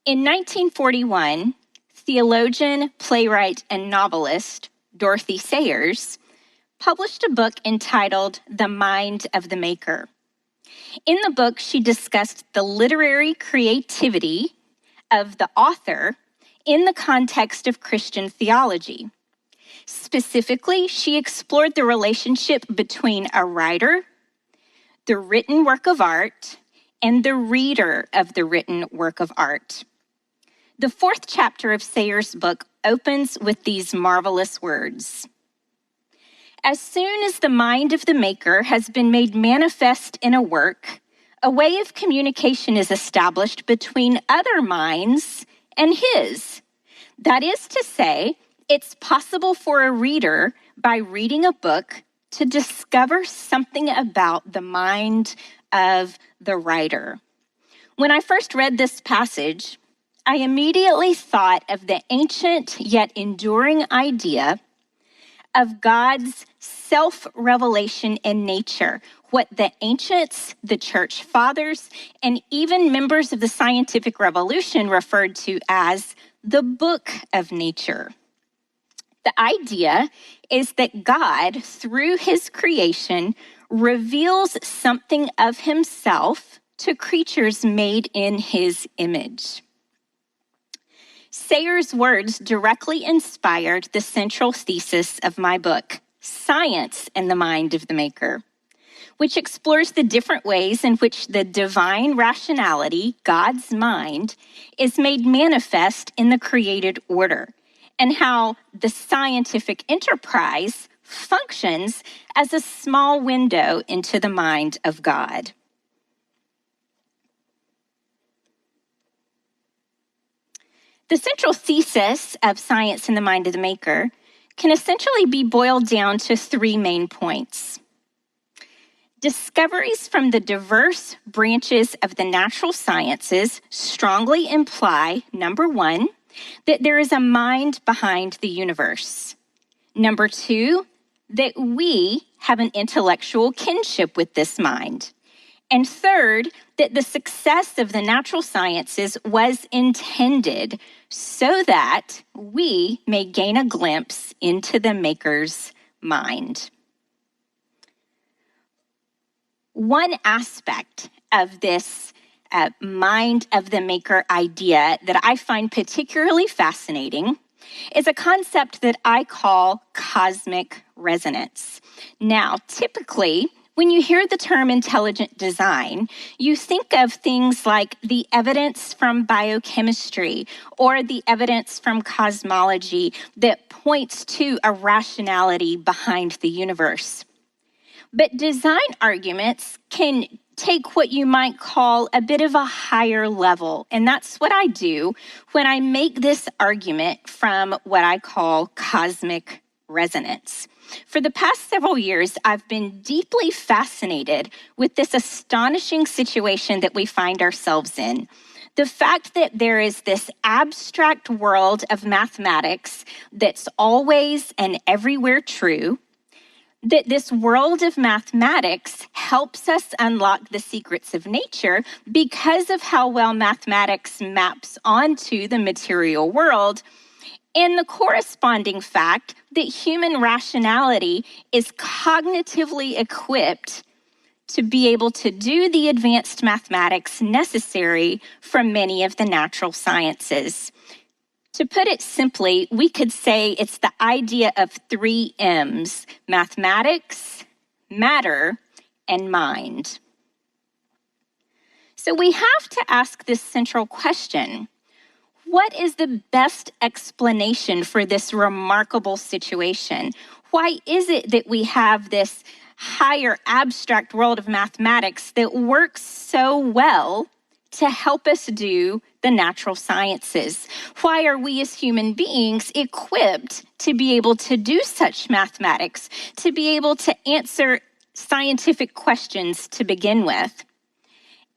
In 1941, theologian, playwright, and novelist Dorothy Sayers published a book entitled The Mind of the Maker. In the book, she discussed the literary creativity of the author in the context of Christian theology. Specifically, she explored the relationship between a writer, the written work of art, and the reader of the written work of art. The fourth chapter of Sayers' book opens with these marvelous words. As soon as the mind of the maker has been made manifest in a work, a way of communication is established between other minds and his. That is to say, it's possible for a reader, by reading a book, to discover something about the mind of the writer. When I first read this passage, I immediately thought of the ancient yet enduring idea of God's self-revelation in nature, what the ancients, the church fathers, and even members of the scientific revolution referred to as the book of nature. The idea is that God, through his creation, reveals something of himself to creatures made in his image. Sayers' words directly inspired the central thesis of my book, Science and the Mind of the Maker, which explores the different ways in which the divine rationality, God's mind, is made manifest in the created order, and how the scientific enterprise functions as a small window into the mind of God. The central thesis of Science and the Mind of the Maker can essentially be boiled down to three main points. Discoveries from the diverse branches of the natural sciences strongly imply, number one, that there is a mind behind the universe. Number two, that we have an intellectual kinship with this mind. And third, that the success of the natural sciences was intended so that we may gain a glimpse into the maker's mind. One aspect of this mind of the maker idea that I find particularly fascinating is a concept that I call cosmic resonance. Now, typically, when you hear the term intelligent design, you think of things like the evidence from biochemistry or the evidence from cosmology that points to a rationality behind the universe. But design arguments can take what you might call a bit of a higher level, and that's what I do when I make this argument from what I call cosmic resonance. For the past several years, I've been deeply fascinated with this astonishing situation that we find ourselves in. The fact that there is this abstract world of mathematics that's always and everywhere true, that this world of mathematics helps us unlock the secrets of nature because of how well mathematics maps onto the material world, and the corresponding fact that human rationality is cognitively equipped to be able to do the advanced mathematics necessary from many of the natural sciences. To put it simply, we could say it's the idea of three M's: mathematics, matter, and mind. So we have to ask this central question: what is the best explanation for this remarkable situation? Why is it that we have this higher abstract world of mathematics that works so well to help us do the natural sciences? Why are we as human beings equipped to be able to do such mathematics, to be able to answer scientific questions to begin with?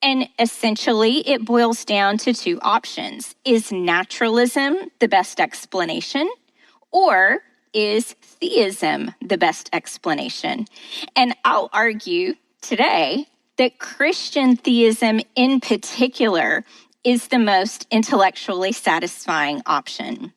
And essentially, it boils down to two options. Is naturalism the best explanation, or is theism the best explanation? And I'll argue today that Christian theism in particular is the most intellectually satisfying option.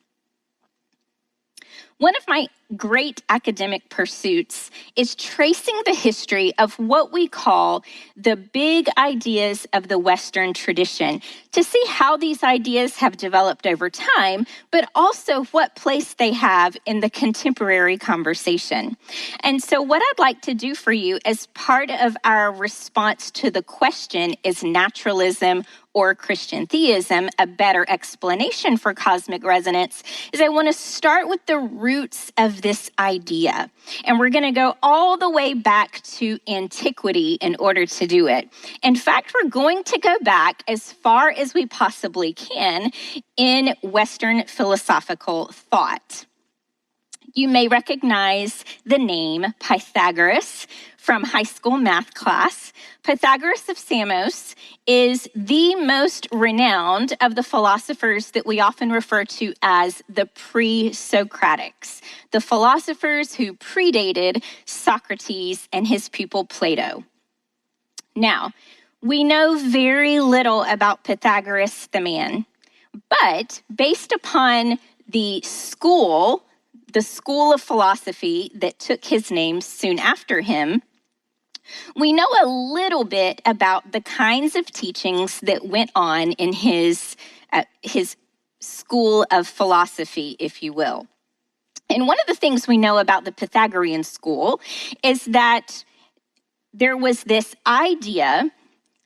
One of my great academic pursuits is tracing the history of what we call the big ideas of the Western tradition to see how these ideas have developed over time, but also what place they have in the contemporary conversation. And so what I'd like to do for you as part of our response to the question, is naturalism or Christian theism a better explanation for cosmic resonance, is I want to start with the roots of this idea. And we're going to go all the way back to antiquity in order to do it. In fact, we're going to go back as far as we possibly can in Western philosophical thought. You may recognize the name Pythagoras from high school math class. Pythagoras of Samos is the most renowned of the philosophers that we often refer to as the pre-Socratics, the philosophers who predated Socrates and his pupil Plato. Now, we know very little about Pythagoras the man, but based upon the school of philosophy that took his name soon after him, we know a little bit about the kinds of teachings that went on in his school of philosophy, if you will. And one of the things we know about the Pythagorean school is that there was this idea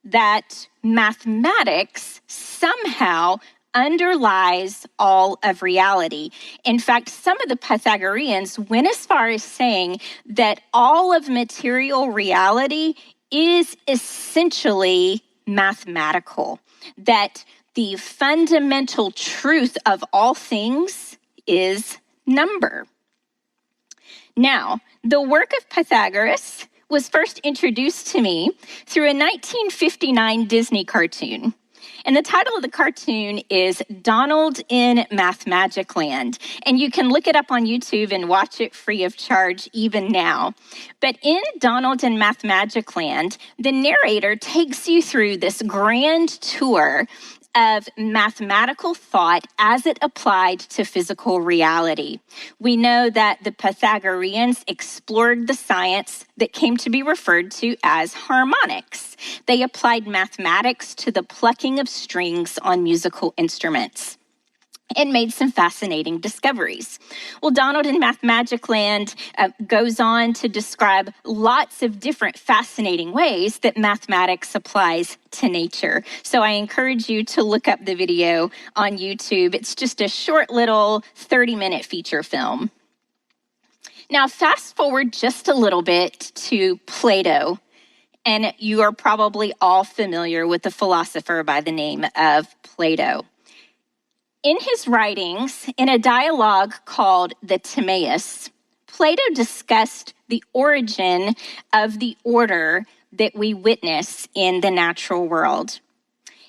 that mathematics somehow underlies all of reality. In fact, some of the Pythagoreans went as far as saying that all of material reality is essentially mathematical, that the fundamental truth of all things is number. Now, the work of Pythagoras was first introduced to me through a 1959 Disney cartoon. And the title of the cartoon is Donald in Mathmagicland. And you can look it up on YouTube and watch it free of charge even now. But in Donald in Mathmagicland, the narrator takes you through this grand tour of mathematical thought as it applied to physical reality. We know that the Pythagoreans explored the science that came to be referred to as harmonics. They applied mathematics to the plucking of strings on musical instruments and made some fascinating discoveries. Well, Donald in Mathmagicland goes on to describe lots of different fascinating ways that mathematics applies to nature. So I encourage you to look up the video on YouTube. It's just a short little 30-minute feature film. Now, fast forward just a little bit to Plato, and you are probably all familiar with the philosopher by the name of Plato. In his writings, in a dialogue called the Timaeus, Plato discussed the origin of the order that we witness in the natural world.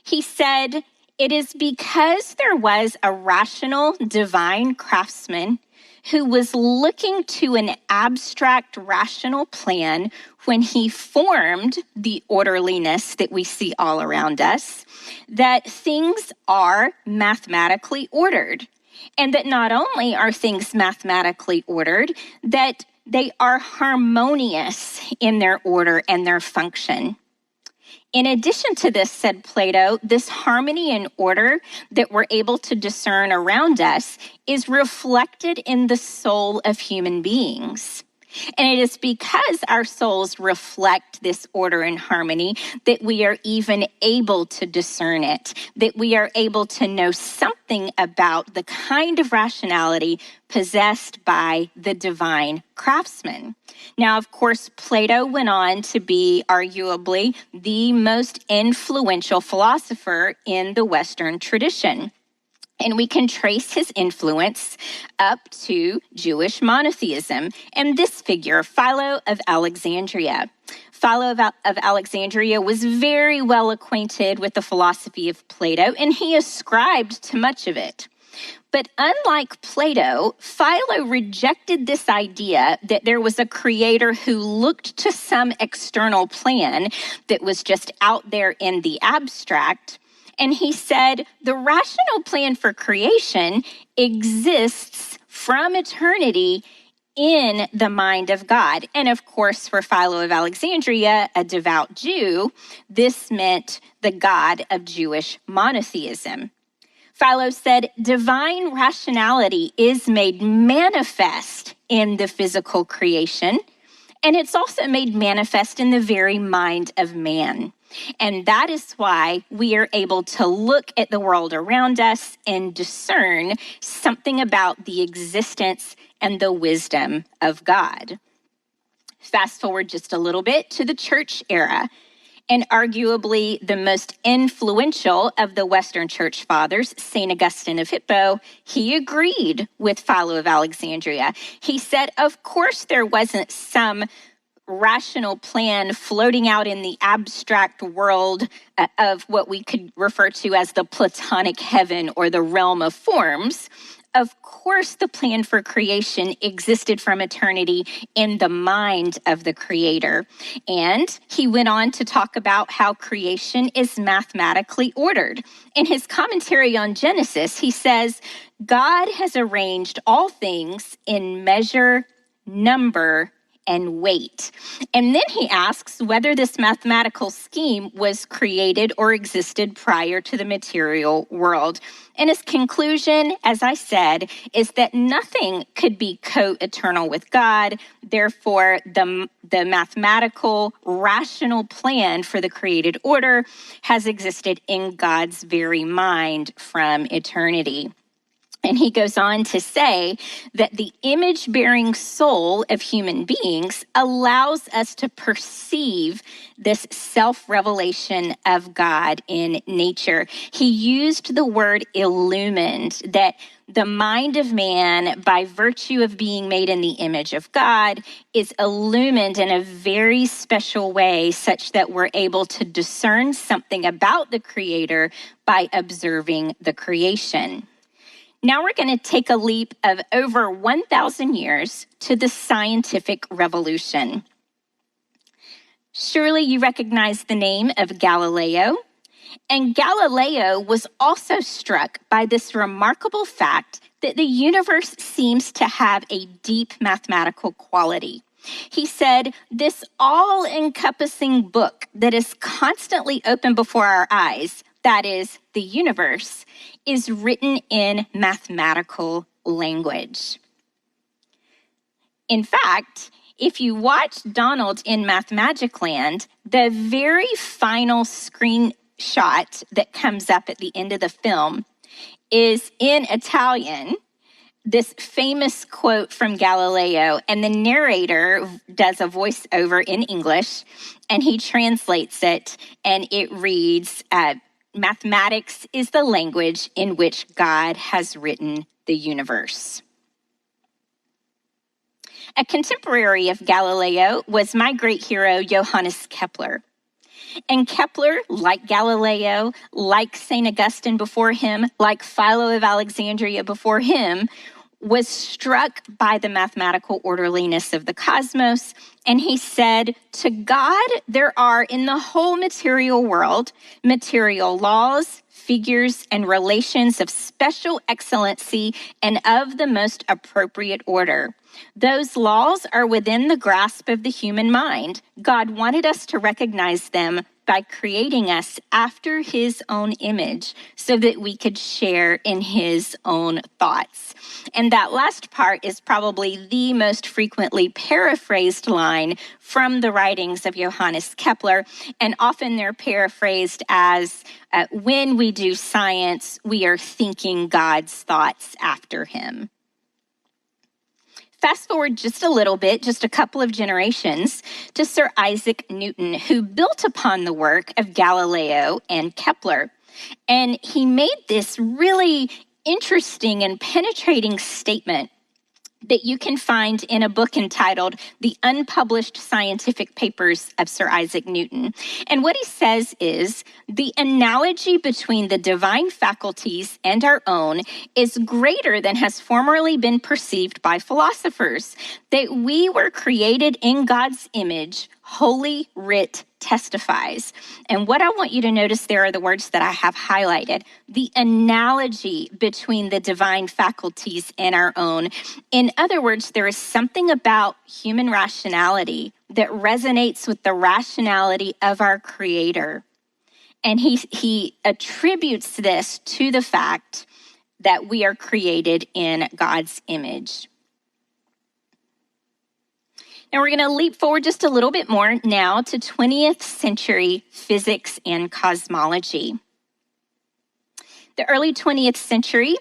He said, "It is because there was a rational divine craftsman who was looking to an abstract rational plan when he formed the orderliness that we see all around us, that things are mathematically ordered. And that not only are things mathematically ordered, that they are harmonious in their order and their function. In addition to this," said Plato, "this harmony and order that we're able to discern around us is reflected in the soul of human beings. And it is because our souls reflect this order and harmony that we are even able to discern it, that we are able to know something about the kind of rationality possessed by the divine craftsman." Now, of course, Plato went on to be arguably the most influential philosopher in the Western tradition. And we can trace his influence up to Jewish monotheism and this figure, Philo of Alexandria. Philo of Alexandria was very well acquainted with the philosophy of Plato, and he ascribed to much of it. But unlike Plato, Philo rejected this idea that there was a creator who looked to some external plan that was just out there in the abstract And he said, the rational plan for creation exists from eternity in the mind of God. And of course, for Philo of Alexandria, a devout Jew, this meant the God of Jewish monotheism. Philo said, divine rationality is made manifest in the physical creation, and it's also made manifest in the very mind of man. And that is why we are able to look at the world around us and discern something about the existence and the wisdom of God. Fast forward just a little bit to the church era, and arguably the most influential of the Western church fathers, St. Augustine of Hippo, he agreed with Philo of Alexandria. He said, of course, there wasn't some rational plan floating out in the abstract world of what we could refer to as the Platonic heaven or the realm of forms. Of course, the plan for creation existed from eternity in the mind of the Creator. And he went on to talk about how creation is mathematically ordered. In his commentary on Genesis, he says, God has arranged all things in measure, number, and weight. And then he asks whether this mathematical scheme was created or existed prior to the material world. And his conclusion, as I said, is that nothing could be co-eternal with God. Therefore, the mathematical, rational plan for the created order has existed in God's very mind from eternity. And he goes on to say that the image-bearing soul of human beings allows us to perceive this self-revelation of God in nature. He used the word illumined, that the mind of man, by virtue of being made in the image of God, is illumined in a very special way, such that we're able to discern something about the Creator by observing the creation. Now we're going to take a leap of over 1,000 years to the scientific revolution. Surely you recognize the name of Galileo. And Galileo was also struck by this remarkable fact that the universe seems to have a deep mathematical quality. He said, this all-encompassing book that is constantly open before our eyes, that is, the universe, is written in mathematical language. In fact, if you watch Donald in Mathmagicland, the very final screenshot that comes up at the end of the film is in Italian, this famous quote from Galileo, and the narrator does a voiceover in English, and he translates it, and it reads, mathematics is the language in which God has written the universe. A contemporary of Galileo was my great hero, Johannes Kepler. And Kepler, like Galileo, like St. Augustine before him, like Philo of Alexandria before him, was struck by the mathematical orderliness of the cosmos. And he said, to God, there are in the whole material world, material laws, figures, and relations of special excellency and of the most appropriate order. Those laws are within the grasp of the human mind. God wanted us to recognize them by creating us after his own image so that we could share in his own thoughts. And that last part is probably the most frequently paraphrased line from the writings of Johannes Kepler, and often they're paraphrased as, when we do science, we are thinking God's thoughts after him. Fast forward just a little bit, just a couple of generations, to Sir Isaac Newton, who built upon the work of Galileo and Kepler. And he made this really interesting and penetrating statement that you can find in a book entitled The Unpublished Scientific Papers of Sir Isaac Newton. And what he says is, the analogy between the divine faculties and our own is greater than has formerly been perceived by philosophers, that we were created in God's image, Holy Writ testifies. And what I want you to notice there are the words that I have highlighted. The analogy between the divine faculties and our own. In other words, there is something about human rationality that resonates with the rationality of our Creator. And he attributes this to the fact that we are created in God's image. Now we're going to leap forward just a little bit more now to 20th century physics and cosmology. The early 20th century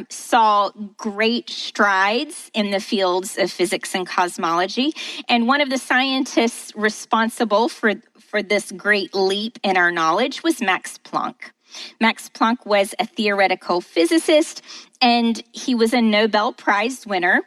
saw great strides in the fields of physics and cosmology. And one of the scientists responsible for this great leap in our knowledge was Max Planck. Max Planck was a theoretical physicist, and he was a Nobel Prize winner.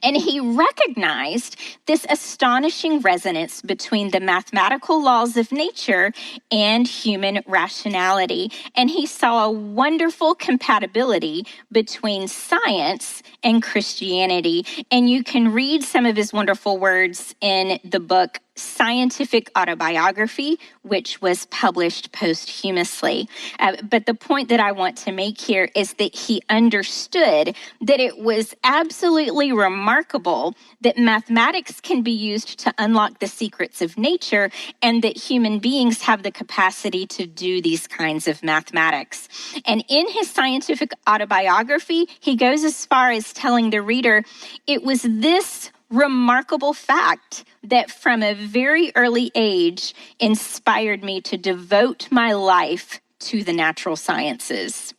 And he recognized this astonishing resonance between the mathematical laws of nature and human rationality. And he saw a wonderful compatibility between science and Christianity. And you can read some of his wonderful words in the book Scientific Autobiography, which was published posthumously. But the point that I want to make here is that he understood that it was absolutely remarkable that mathematics can be used to unlock the secrets of nature, and that human beings have the capacity to do these kinds of mathematics. And in his Scientific Autobiography, he goes as far as telling the reader, it was this remarkable fact that from a very early age inspired me to devote my life to the natural sciences.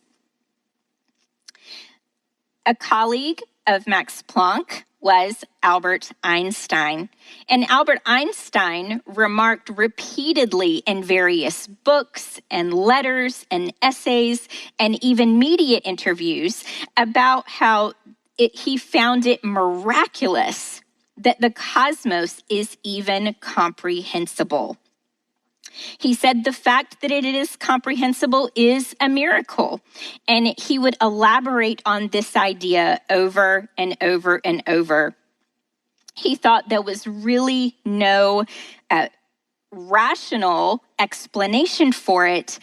A colleague of Max Planck was Albert Einstein. And Albert Einstein remarked repeatedly in various books and letters and essays and even media interviews about how he found it miraculous that the cosmos is even comprehensible. He said the fact that it is comprehensible is a miracle. And he would elaborate on this idea over and over and over. He thought there was really no rational explanation for it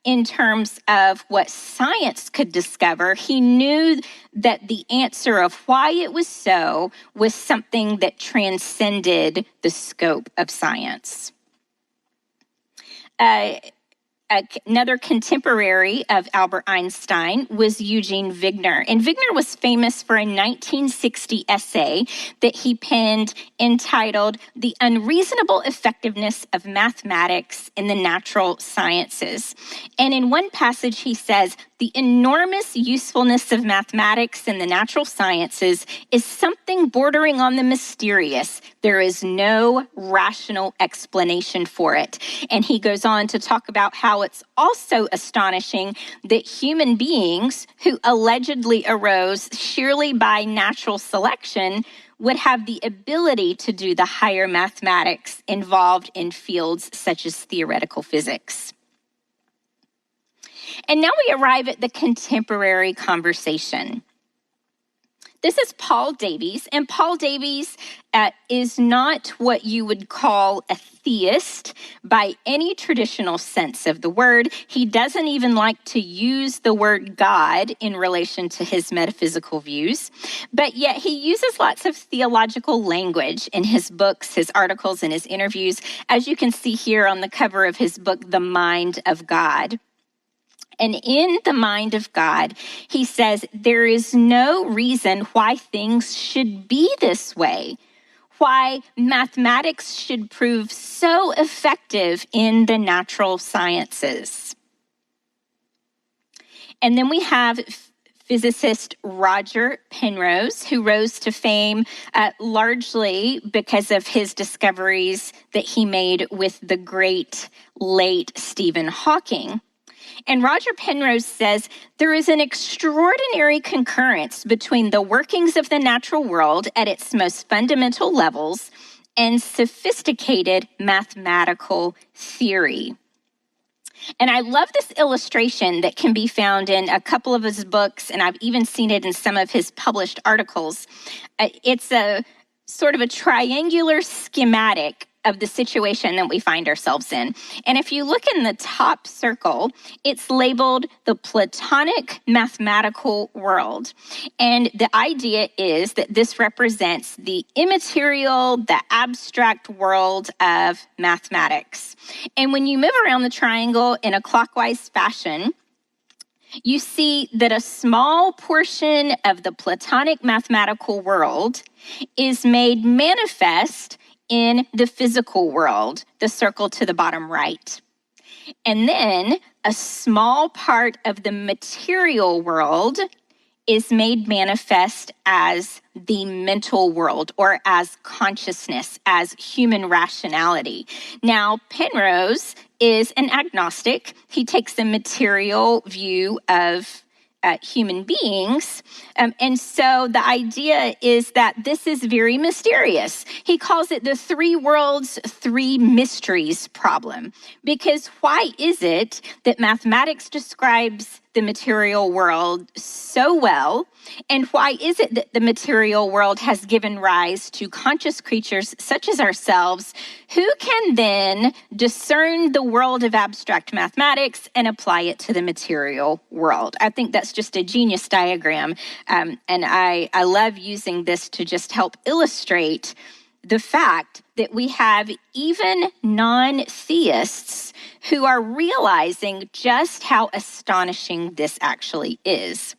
in terms of what science could discover. He knew that the answer of why it was so was something that transcended the scope of science. Another contemporary of Albert Einstein was Eugene Wigner. And Wigner was famous for a 1960 essay that he penned entitled The Unreasonable Effectiveness of Mathematics in the Natural Sciences. And in one passage he says, the enormous usefulness of mathematics in the natural sciences is something bordering on the mysterious. There is no rational explanation for it. And he goes on to talk about how it's also astonishing that human beings who allegedly arose sheerly by natural selection would have the ability to do the higher mathematics involved in fields such as theoretical physics. And now we arrive at the contemporary conversation. This is Paul Davies, and Paul Davies is not what you would call a theist by any traditional sense of the word. He doesn't even like to use the word God in relation to his metaphysical views, but yet he uses lots of theological language in his books, his articles, and his interviews, as you can see here on the cover of his book, The Mind of God. And in The Mind of God, he says, there is no reason why things should be this way, why mathematics should prove so effective in the natural sciences. And then we have physicist Roger Penrose, who rose to fame largely because of his discoveries that he made with the great late Stephen Hawking. And Roger Penrose says, there is an extraordinary concurrence between the workings of the natural world at its most fundamental levels and sophisticated mathematical theory. And I love this illustration that can be found in a couple of his books, and I've even seen it in some of his published articles. It's a sort of a triangular schematic of the situation that we find ourselves in. And if you look in the top circle, it's labeled the Platonic mathematical world. And the idea is that this represents the immaterial, the abstract world of mathematics. And when you move around the triangle in a clockwise fashion, you see that a small portion of the Platonic mathematical world is made manifest in the physical world, the circle to the bottom right. And then a small part of the material world is made manifest as the mental world, or as consciousness, as human rationality. Now, Penrose is an agnostic. He takes a material view of human beings. And so the idea is that this is very mysterious. He calls it the three worlds, three mysteries problem. Because why is it that mathematics describes the material world so well? And why is it that the material world has given rise to conscious creatures such as ourselves, who can then discern the world of abstract mathematics and apply it to the material world? I think that's just a genius diagram. And I love using this to just help illustrate the fact that we have even non-theists who are realizing just how astonishing this actually is.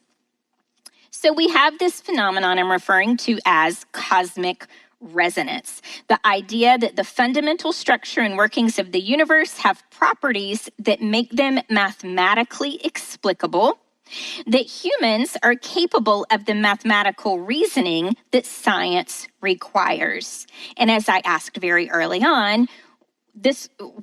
So we have this phenomenon I'm referring to as cosmic resonance, the idea that the fundamental structure and workings of the universe have properties that make them mathematically explicable, that humans are capable of the mathematical reasoning that science requires. And as I asked very early on,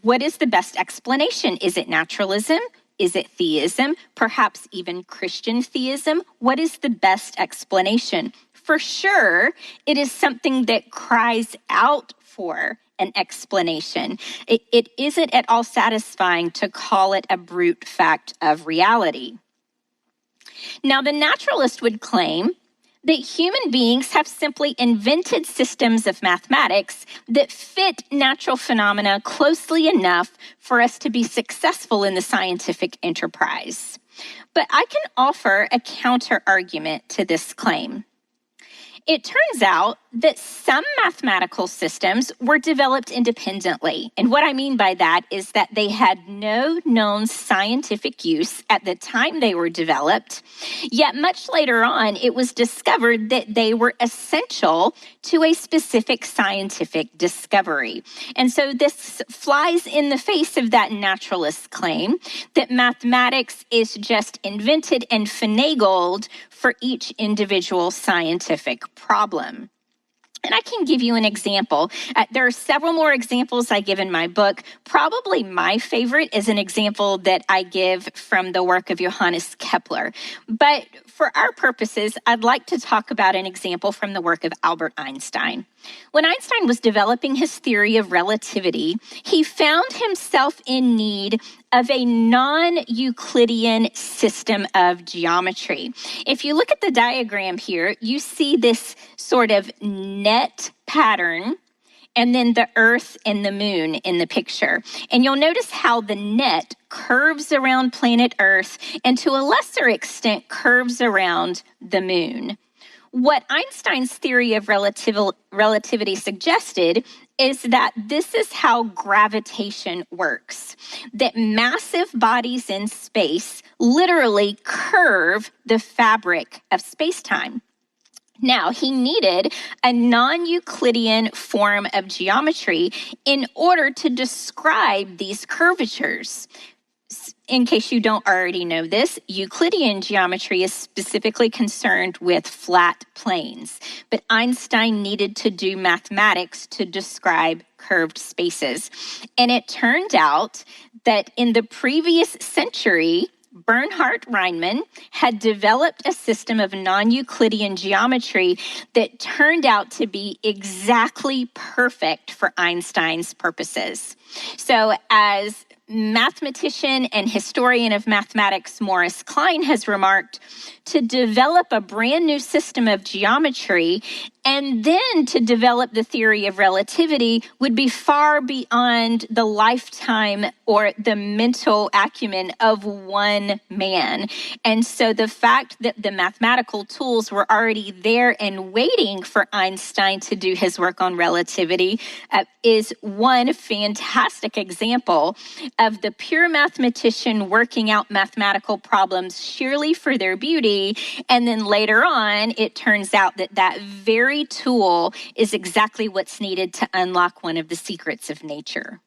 what is the best explanation? Is it naturalism? Is it theism? Perhaps even Christian theism? What is the best explanation? For sure, it is something that cries out for an explanation. It isn't at all satisfying to call it a brute fact of reality. Now, the naturalist would claim that human beings have simply invented systems of mathematics that fit natural phenomena closely enough for us to be successful in the scientific enterprise. But I can offer a counter argument to this claim. It turns out that some mathematical systems were developed independently. And what I mean by that is that they had no known scientific use at the time they were developed, yet much later on, it was discovered that they were essential to a specific scientific discovery. And so this flies in the face of that naturalist claim that mathematics is just invented and finagled for each individual scientific problem. And I can give you an example. There are several more examples I give in my book. Probably my favorite is an example that I give from the work of Johannes Kepler. But for our purposes, I'd like to talk about an example from the work of Albert Einstein. When Einstein was developing his theory of relativity, he found himself in need of a non-Euclidean system of geometry. If you look at the diagram here, you see this sort of net pattern, and then the Earth and the moon in the picture. And you'll notice how the net curves around planet Earth and to a lesser extent curves around the moon. What Einstein's theory of relativity suggested is that this is how gravitation works, that massive bodies in space literally curve the fabric of space-time. Now, he needed a non-Euclidean form of geometry in order to describe these curvatures. In case you don't already know this, Euclidean geometry is specifically concerned with flat planes, but Einstein needed to do mathematics to describe curved spaces. And it turned out that in the previous century, Bernhard Riemann had developed a system of non-Euclidean geometry that turned out to be exactly perfect for Einstein's purposes. So as mathematician and historian of mathematics Morris Klein has remarked, to develop a brand new system of geometry and then to develop the theory of relativity would be far beyond the lifetime or the mental acumen of one man. And so the fact that the mathematical tools were already there and waiting for Einstein to do his work on relativity is one fantastic example of the pure mathematician working out mathematical problems sheerly for their beauty. And then later on, it turns out that that very tool is exactly what's needed to unlock one of the secrets of nature.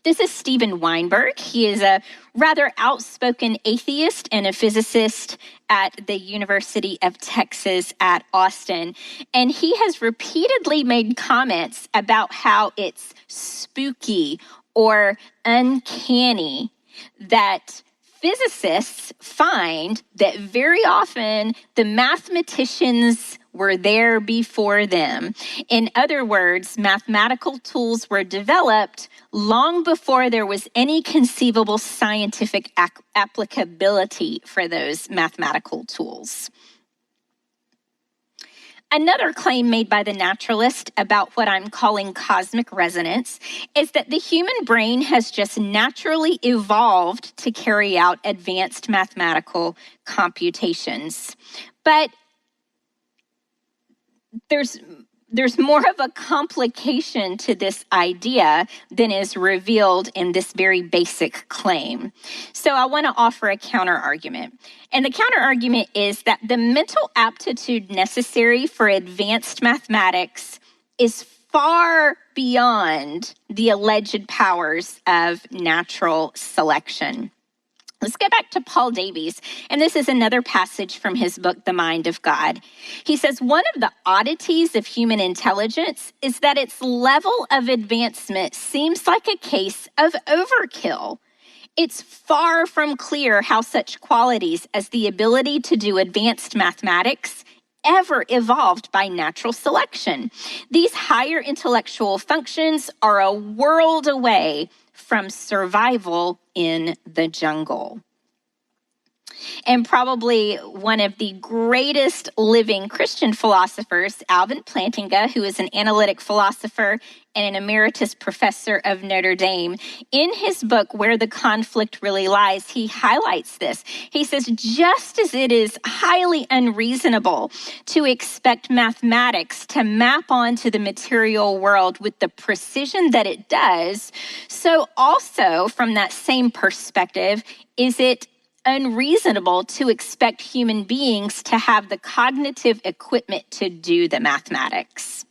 This is Steven Weinberg. He is a rather outspoken atheist and a physicist at the University of Texas at Austin. And he has repeatedly made comments about how it's spooky or uncanny that physicists find that very often the mathematicians were there before them. In other words, mathematical tools were developed long before there was any conceivable scientific applicability for those mathematical tools. Another claim made by the naturalist about what I'm calling cosmic resonance is that the human brain has just naturally evolved to carry out advanced mathematical computations. But there's more of a complication to this idea than is revealed in this very basic claim. So I want to offer a counter-argument. And the counter-argument is that the mental aptitude necessary for advanced mathematics is far beyond the alleged powers of natural selection. Let's get back to Paul Davies, and this is another passage from his book, The Mind of God. He says, one of the oddities of human intelligence is that its level of advancement seems like a case of overkill. It's far from clear how such qualities as the ability to do advanced mathematics ever evolved by natural selection. These higher intellectual functions are a world away from survival in the jungle. And probably one of the greatest living Christian philosophers, Alvin Plantinga, who is an analytic philosopher and an emeritus professor of Notre Dame, in his book, Where the Conflict Really Lies, he highlights this. He says, just as it is highly unreasonable to expect mathematics to map onto the material world with the precision that it does, so also from that same perspective, is it unreasonable to expect human beings to have the cognitive equipment to do the mathematics.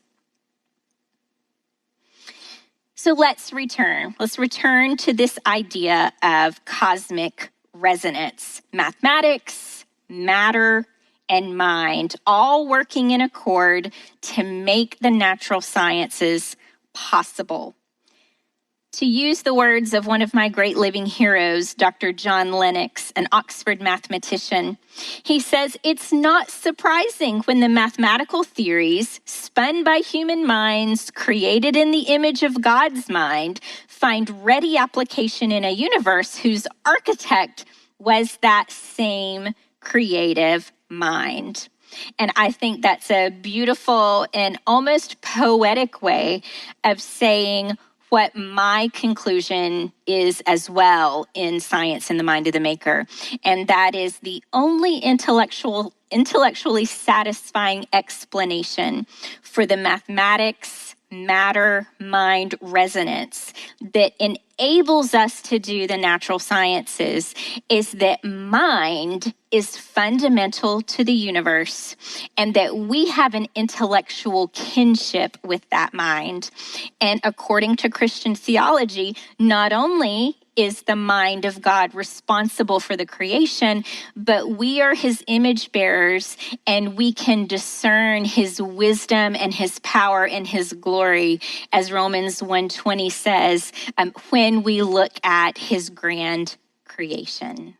So let's return to this idea of cosmic resonance. Mathematics, matter, and mind all working in accord to make the natural sciences possible. To use the words of one of my great living heroes, Dr. John Lennox, an Oxford mathematician, he says, it's not surprising when the mathematical theories spun by human minds, created in the image of God's mind, find ready application in a universe whose architect was that same creative mind. And I think that's a beautiful and almost poetic way of saying what my conclusion is as well in Science and the Mind of the Maker. And that is the only intellectually satisfying explanation for the mathematics, matter, mind resonance that enables us to do the natural sciences is that mind is fundamental to the universe and that we have an intellectual kinship with that mind. And according to Christian theology, not only is the mind of God responsible for the creation, but we are his image bearers and we can discern his wisdom and his power and his glory, as Romans 1:20 says, when we look at his grand creation.